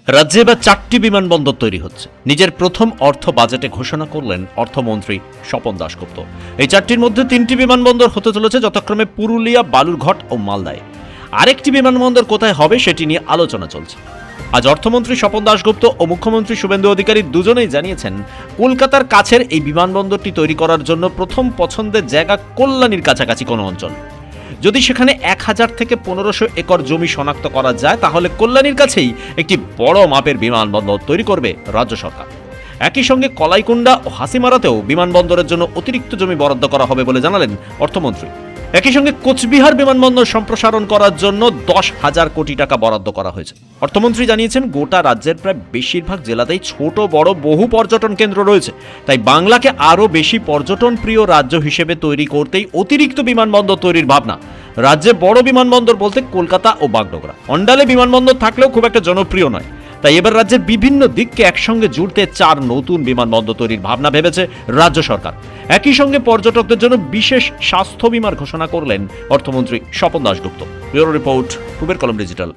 রাজ্যে এবার 4টি বিমানবন্দর তৈরি হচ্ছে। নিজের প্রথম অর্থ বাজেটে ঘোষণা করলেন অর্থমন্ত্রী স্বপন দাশগুপ্ত। এই 4টির মধ্যে 3টি বিমানবন্দর হতে চলেছে যথাক্রমে পুরুলিয়া, বালুরঘাট ও মালদায়। আরেকটি বিমানবন্দর কোথায় হবে সেটি নিয়ে আলোচনা চলছে। আজ অর্থমন্ত্রী স্বপন দাশগুপ্ত ও মুখ্যমন্ত্রী শুভেন্দু অধিকারী দুজনেই জানিয়েছেন, কলকাতার কাছের এই বিমানবন্দরটি তৈরি করার জন্য প্রথম পছন্দের জায়গা কল্যাণীর কাছাকাছি কোনো অঞ্চল। যদি সেখানে 1000 থেকে 1500 একর জমি শনাক্ত করা যায় তাহলে কল্যাণীর কাছেই একটি বড় মাপের বিমানবন্দর তৈরি করবে রাজ্য সরকার। একই সঙ্গে কলাইকুণ্ডা ও হাসিমারাতেও বিমানবন্দরের জন্য অতিরিক্ত জমি বরাদ্দ করা হবে বলে জানালেন অর্থমন্ত্রী। একই সঙ্গে কোচবিহার বিমানবন্দর সম্প্রসারণ করার জন্য 10,000 কোটি টাকা বরাদ্দ করা হয়েছে। অর্থমন্ত্রী জানিয়েছেন, গোটা রাজ্যের প্রায় বেশিরভাগ জেলাতেই ছোট বড় বহু পর্যটন কেন্দ্র রয়েছে, তাই বাংলাকে আরও বেশি পর্যটন প্রিয় রাজ্য হিসেবে তৈরি করতেই অতিরিক্ত বিমানবন্দর তৈরির ভাবনা। রাজ্যে বড় বিমানবন্দর বলতে কলকাতা ও বাগডোগরা। অন্ডালে বিমানবন্দর থাকলেও খুব একটা জনপ্রিয় নয়, তাই এবার রাজ্যের বিভিন্ন দিককে একসঙ্গে জুড়তে 4 নতুন বিমানবন্দর তৈরির ভাবনা ভেবেছে রাজ্য সরকার। একই সঙ্গে পর্যটকদের জন্য বিশেষ স্বাস্থ্য বীমার ঘোষণা করলেন অর্থমন্ত্রী স্বপন দাশগুপ্ত। ব্যুরো রিপোর্ট, পূবের কলম ডিজিটাল।